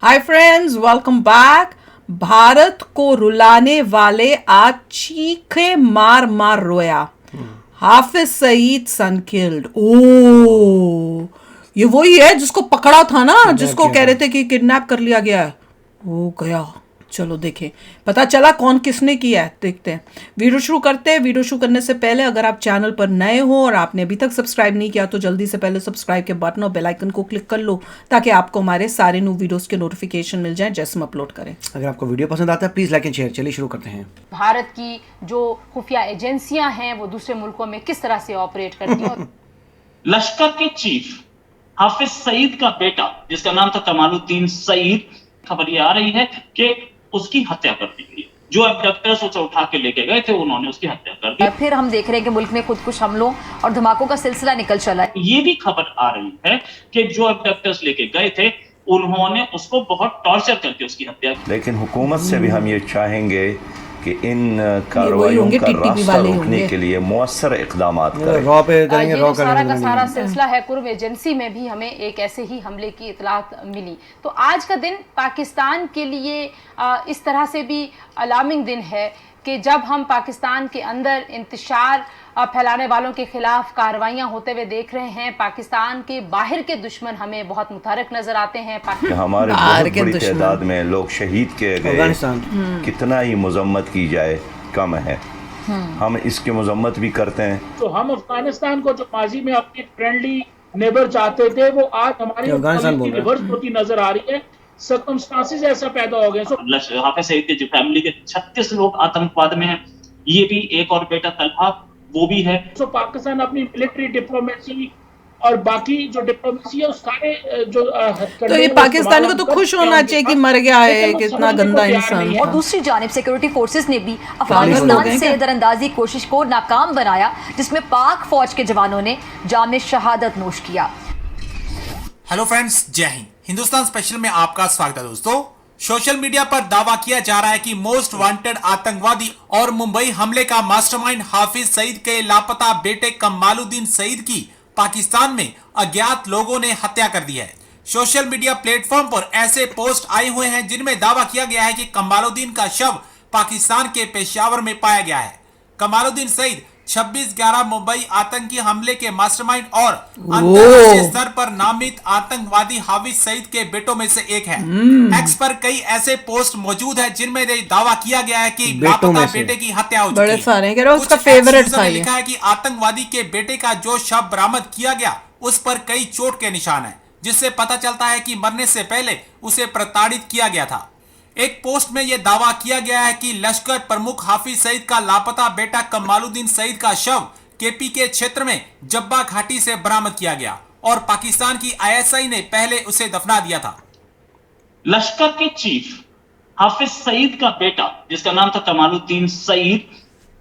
Hi friends, welcome back. Bharat को रुलाने वाले आज चीखे मार मार रोया। हाफिज सईद सन किल्ड। ओ, ये वही है जिसको पकड़ा था ना, जिसको कह रहे थे कि किडनैप कर लिया गया है। वो गया। चलो देखें, पता चला कौन किसने किया है। देखते हैं। वीडियो शुरू करते हैं। वीडियो शुरू करने से पहले अगर आप चैनल पर नए हो और आपने अभी तक सब्सक्राइब नहीं किया तो जल्दी से पहले सब्सक्राइब के बटन और बेल आइकन को क्लिक कर लो, ताकि आपको हमारे सारे न्यू वीडियोस के नोटिफिकेशन मिल जाएं जैसे हम अपलोड करें। अगर आपको वीडियो पसंद आता है प्लीज लाइक एंड शेयर। चलिए शुरू करते हैं। भारत की जो खुफिया एजेंसियां हैं वो दूसरे मुल्कों में किस तरह से ऑपरेट करती हैं। लश्कर के चीफ हाफिज सईद का बेटा, जिसका नाम था कमालुद्दीन सईद, खबर ये आ रही है कि उसकी हत्या कर दी गई। जो अबडक्टर्स उसे उठा के लेके गए थे उन्होंने उसकी हत्या कर दी। फिर हम देख रहे हैं कि मुल्क में खुदकुश हमलों और धमाकों का सिलसिला निकल चला है। ये भी खबर आ रही है कि जो अबडक्टर्स लेके गए थे उन्होंने उसको बहुत टॉर्चर करके उसकी हत्या की। लेकिन हुकूमत से भी हम ये चाहेंगे कि इन कार्रवाइयों का रास्ता रोकने के लिए मुअस्सर इक़दामात करें। रॉ पे करेंगे, ये रॉ जो सारा का करेंगे। सारा सिलसिला है, कुर्ब एजेंसी में भी हमें एक ऐसे ही हमले की इतलात मिली। तो आज का दिन पाकिस्तान के लिए इस तरह से भी अलार्मिंग दिन है कि जब हम पाकिस्तान के अंदर इंतशार फैलाने वालों के खिलाफ कार्रवाइयां होते हुए देख रहे हैं, पाकिस्तान के बाहर के दुश्मन हमें बहुत मुतारक नजर आते हैं। कि हमारे बहुत बड़ी तादाद में लोग शहीद किए गए, कितना ही मजम्मत की जाए कम है। हम इसकी मजम्मत भी करते हैं। तो हम अफगानिस्तान को जो माजी में अपनी फ्रेंडली नेबर चाहते थे वो आज हमारी रिवर्स होती नजर आ रही है। सर्कमस्टांसेस ऐसा पैदा हो गए। हाफिज सईद के जो फैमिली के 36 लोग आतंकवाद में हैं। ये भी एक और बेटा तलहा वो भी है। तो पाकिस्तान अपनी मिलिट्री डिप्लोमेसी और बाकी जो डिप्लोमेसी है उस सारे जो तो ये पाकिस्तान को तो खुश होना चाहिए कि मर गया है, कितना गंदा इंसान। और दूसरी जानिब सिक्योरिटी फोर्सेस ने भी अफगानिस्तान से दरअंदाजी कोशिश को नाकाम बनाया, जिसमें पाक फौज के जवानों ने जाम शहादत नोश किया। हेलो फ्रेंड्स, जय हिंद। हिंदुस्तान स्पेशल में आपका स्वागत है। दोस्तों, सोशल मीडिया पर दावा किया जा रहा है कि मोस्ट वांटेड आतंकवादी और मुंबई हमले का मास्टरमाइंड हाफिज सईद के लापता बेटे कमालुद्दीन सईद की पाकिस्तान में अज्ञात लोगों ने हत्या कर दी है। सोशल मीडिया प्लेटफॉर्म पर ऐसे पोस्ट आए हुए हैं जिनमें दावा किया गया है कि कमालुद्दीन का शव पाकिस्तान के पेशावर में पाया गया है। कमालुद्दीन सईद 26/11 मुंबई आतंकी हमले के मास्टरमाइंड और अंतरराष्ट्रीय स्तर पर नामित आतंकवादी हाफिज सईद के बेटों में से एक है। एक्स पर कई ऐसे पोस्ट मौजूद है जिनमें दावा किया गया है कि लापता बेटे की हत्या हो चुकी है। सारे कह रहे उसका फेवरेट था। लिखा है कि आतंकवादी के बेटे का जो शव बरामद किया गया उस पर कई चोट के निशान है, जिससे पता चलता है कि मरने से पहले उसे प्रताड़ित किया गया था। एक पोस्ट में यह दावा किया गया है कि लश्कर प्रमुख हाफिज सईद का लापता बेटा कमालुद्दीन सईद का शव केपी के क्षेत्र में जब्बा घाटी से बरामद किया गया और पाकिस्तान की आईएसआई ने पहले उसे दफना दिया था। लश्कर के चीफ हाफिज सईद का बेटा, जिसका नाम था कमालुद्दीन सईद,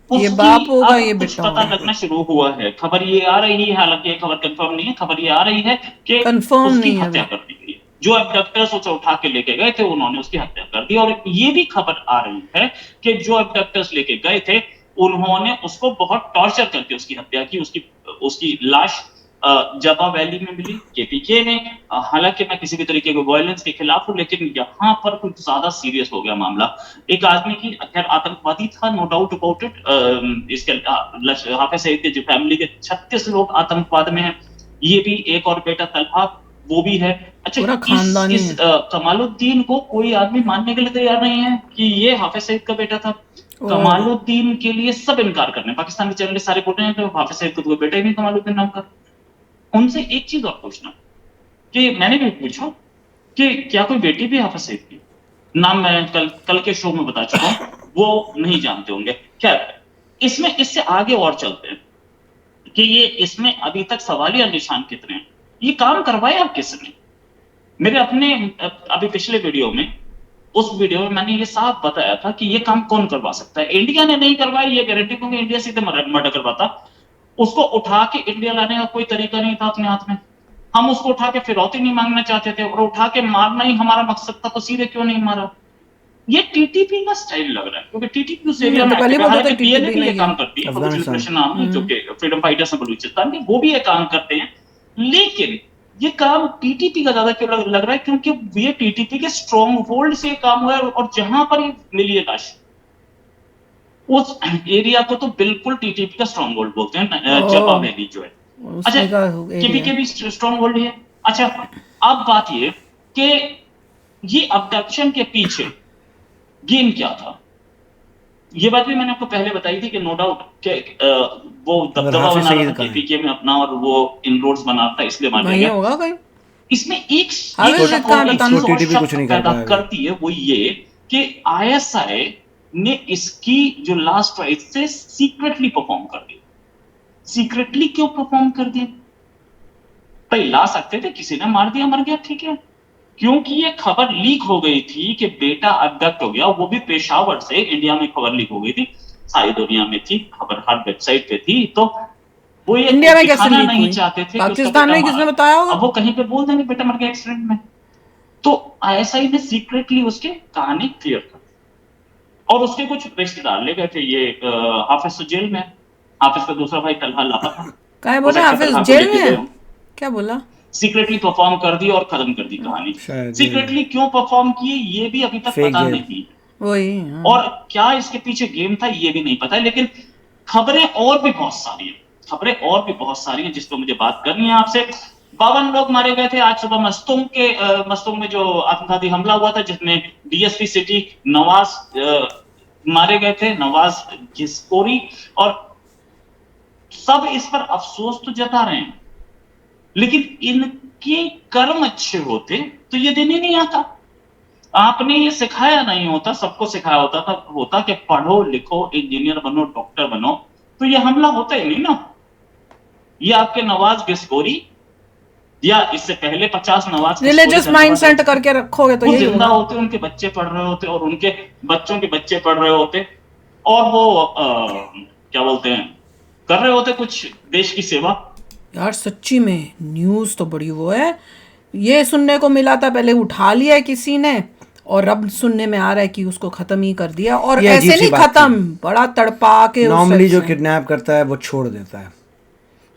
ये बाप होगा, ये बेटा पता लगना शुरू हुआ है। खबर ये आ रही है, हालांकि ये खबर कंफर्म नहीं है, खबर ये आ रही है कि उसकी हत्या कर दी गई। जो अबडक्टर्स उसे उठा के लेके गए थे उन्होंने उसकी हत्या कर दी। और ये भी खबर आ रही है कि जो अबडक्टर्स लेके गए थे उन्होंने उसको बहुत टॉर्चर करके उसकी हत्या की। उसकी लाश जबा वैली में मिली केपीके ने। हालांकि मैं किसी भी तरीके के वायलेंस के खिलाफ हूं, लेकिन यहाँ पर कुछ ज्यादा सीरियस हो गया मामला। एक आदमी की, खैर आतंकवादी था, नो डाउट अबाउट इट। इसके हाफिज सईद के जो फैमिली के 36 लोग आतंकवाद में हैं। ये भी एक और बेटा तलहा वो भी है। अच्छा, इस कमालुद्दीन को कोई आदमी मानने के लिए तैयार नहीं है कि ये हाफिज सईद का बेटा था। कमालुद्दीन के लिए सब इनकार कर रहे हैं। पाकिस्तान के चैनल सारे बोल रहे हैं कि हाफिज सईद को कोई बेटा ही नहीं कमालुद्दीन नाम का। उनसे एक चीज और पूछना कि मैंने भी पूछा कि क्या कोई बेटी भी हाफिज सईद की? नाम मैं कल के शो में बता चुका हूं, वो नहीं जानते होंगे। खैर, इसमें इससे आगे और चलते हैं कि ये इसमें अभी तक सवालिया निशान कितने हैं। ये काम करवाया आप किसने? मेरे अपने अभी पिछले वीडियो में, उस वीडियो में मैंने ये साफ बताया था कि ये काम कौन करवा सकता है। इंडिया ने नहीं करवाया, ये गारंटी दूंगी। इंडिया सीधे मर्डर करवाता। उसको उठा के इंडिया लाने का कोई तरीका नहीं था अपने हाथ में। हम उसको उठा के फिरौती नहीं मांगना चाहते थे और उठा के मारना ही हमारा मकसद था, तो सीधे क्यों नहीं मारा? ये टीटीपी का स्टाइल लग रहा है, क्योंकि टीटीपी उस एरिया में पीएलए भी ये काम करती है, जो कि फ्रीडम फाइटर्स हैं बलूचिस्तान के, वो भी ये काम करते हैं। लेकिन ये काम टीटीपी का ज्यादा क्यों लग रहा है, क्योंकि ये टीटीपी के स्ट्रॉन्ग होल्ड से काम हुआ है, और जहां पर ये मिली है लाश उस एरिया को तो बिल्कुल टीटीपी का स्ट्रॉन्ग होल्ड बोलते हैं, जपा वैली जो है। अच्छा, केपी के भी स्ट्रॉन्ग होल्ड है। अच्छा, अब बात ये कि ये अबडक्शन के पीछे गेम क्या था, ये बात भी मैंने आपको पहले बताई थी कि नो डाउट के वो दबदबा बना रहा था केपीके में अपना, और वो इनरोड्स बना था इसलिए मार गया होगा कहीं। इसमें एक पैदा करती है वो ये कि आईएसआई ने इसकी जो लास्ट राइट से सीक्रेटली परफॉर्म कर दी। सीक्रेटली क्यों परफॉर्म कर दिया? भाई ला सकते थे, किसी ने मार दिया, मर गया, ठीक है, क्योंकि ये खबर लीक हो गई थी कि बेटा अबडक्ट हो गया, वो भी पेशावर से। इंडिया में खबर लीक हो गई थी, सारी दुनिया में थी खबर, हर वेबसाइट पे थी, तो वो ये इंडिया में कैसे लीक नहीं चाहते थे, पाकिस्तान में किसने बताया होगा? अब वो कहीं पे बोल देंगे बेटा मर गया एक्सीडेंट में, तो आईएसआई ने सीक्रेटली उसके कहानी क्लियर कर दी। और उसके कुछ रिश्तेदार ले गए थे, ये हाफिज तो जेल में, हाफिज का दूसरा भाई तलहा लापता। क्या बोला हाफिज जेल में? क्या बोला? सीक्रेटली परफॉर्म कर दी और खत्म कर दी कहानी। सीक्रेटली क्यों परफॉर्म किए ये भी अभी तक पता नहीं, वही और क्या इसके पीछे गेम था ये भी नहीं पता। लेकिन खबरें और भी बहुत सारी हैं, जिस पर मुझे बात करनी है आपसे। 52 लोग मारे गए थे आज सुबह मस्तुंग में जो आत्मघाती हमला हुआ था, जिसमें डीएसपी सिटी नवाज मारे गए थे, नवाज घिसकोरी, और सब इस पर अफसोस तो जता रहे हैं, लेकिन इनके कर्म अच्छे होते तो ये दिन ही नहीं आता। आपने ये सिखाया नहीं होता, सबको सिखाया होता कि पढ़ो लिखो, इंजीनियर बनो, डॉक्टर बनो, तो ये हमला होता ही नहीं ना। ये आपके नवाज घिसकोरी या इससे पहले 50 नवाज रिलीजियस माइंडसेट करके रखोगे तो यही जिंदा होते, उनके बच्चे पढ़ रहे होते, और उनके बच्चों के बच्चे पढ़ रहे होते, और वो क्या बोलते हैं, कर रहे होते कुछ देश की सेवा। यार सच्ची में न्यूज़ तो बड़ी वो है, ये सुनने को मिला था, पहले उठा लिया किसी ने, और अब सुनने में आ रहा है कि उसको खत्म ही कर दिया। और ऐसे नहीं खत्म, बड़ा तड़पा के। नॉर्मली जो किडनैप करता है वो छोड़ देता है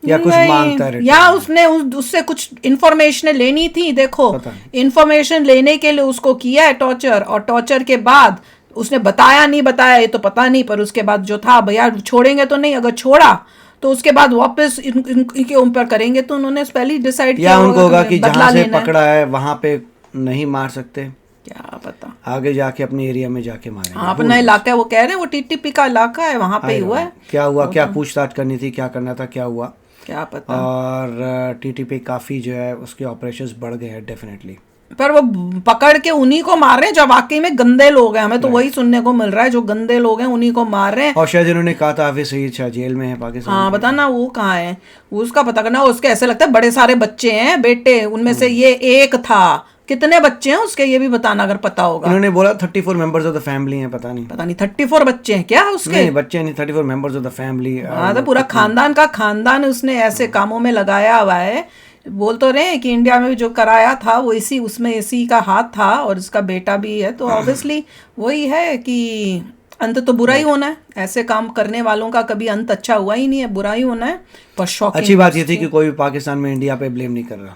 या कुछ मांगता है, या उसने उससे कुछ इन्फॉर्मेशन लेनी थी। देखो, इन्फॉर्मेशन लेने के लिए उसको किया है टॉर्चर, और टॉर्चर के बाद उसने बताया नहीं बताया ये तो पता नहीं, पर उसके बाद जो था भैया छोड़ेंगे तो नहीं, अगर छोड़ा तो उसके बाद वापस इनके ऊपर करेंगे, तो उन्होंने पहले डिसाइड किया उनको होगा कि जहां से पकड़ा है वहां पे नहीं मार सकते, क्या पता आगे जाके अपने एरिया में जाके मारेंगे। अपना इलाका है, वो कह रहे हैं वो टीटीपी का इलाका है, वहां पे ही हुआ है। क्या हुआ, क्या पूछताछ करनी थी, क्या करना था, क्या हुआ, क्या पता। और टीटीपी काफी जो है उसके ऑपरेशंस बढ़ गए हैं डेफिनेटली, पर वो पकड़ के उन्हीं को मार रहे हैं जो वाकई में गंदे लोग हैं। हमें तो वही सुनने को मिल रहा है, जो गंदे लोग हैं उन्हीं को मार रहे हैं। और शायद इन्होंने कहा था हाफिज सईद शाह जेल में है पाकिस्तान। हाँ, बता ना वो कहाँ है, उसका पता करना। उसके ऐसे लगता है बड़े सारे बच्चे हैं बेटे, उनमें से ये एक था। कितने बच्चे हैं उसके ये भी बताना अगर पता होगा। उन्होंने बोला 34 मेंबर्स ऑफ द फैमिली हैं, पता नहीं 34 बच्चे हैं क्या उसके? नहीं, बच्चे नहीं, 34 मेंबर्स ऑफ द फैमिली। हाँ, तो पूरा खानदान का खानदान उसने ऐसे कामों में लगाया हुआ है। बोल तो रहे हैं कि इंडिया में जो कराया था वो उसमें इसी का हाथ था, और इसका बेटा भी है, तो ऑब्वियसली वही है कि अंत तो बुरा ही होना है। ऐसे काम करने वालों का कभी अंत अच्छा हुआ ही नहीं है, बुरा ही होना है। पर शॉकिंग अच्छी बात ये थी कि कोई भी पाकिस्तान में इंडिया पे ब्लेम नहीं कर रहा।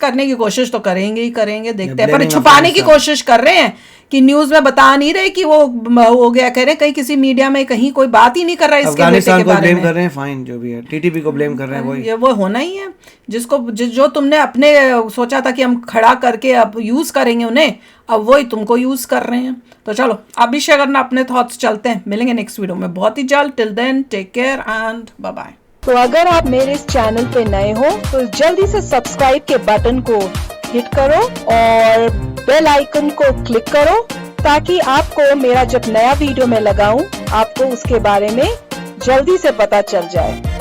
करने की कोशिश तो करेंगे ही करेंगे, देखते हैं। पर छुपाने की कोशिश कर रहे हैं कि न्यूज में बता नहीं रहे कि वो हो गया, कह रहे कहीं किसी मीडिया में कहीं कोई बात ही नहीं कर रहा है इसके अफगानिस्तान को ब्लेम कर रहे हैं, फाइन जो भी है, टीटीपी को ब्लेम कर रहे हैं, ये वो होना ही है। जिसको जो तुमने अपने सोचा था कि हम खड़ा करके अब यूज करेंगे उन्हें, अब वही तुमको यूज कर रहे हैं। तो चलो आप भी शेयर करना अपने थॉट्स, चलते हैं, मिलेंगे नेक्स्ट वीडियो में बहुत ही जल्द। Till then take care and bye bye. तो अगर आप मेरे इस चैनल पे नए हो तो जल्दी से सब्सक्राइब के बटन को हिट करो और बेल आइकन को क्लिक करो, ताकि आपको मेरा जब नया वीडियो मैं लगाऊं आपको उसके बारे में जल्दी से पता चल जाए।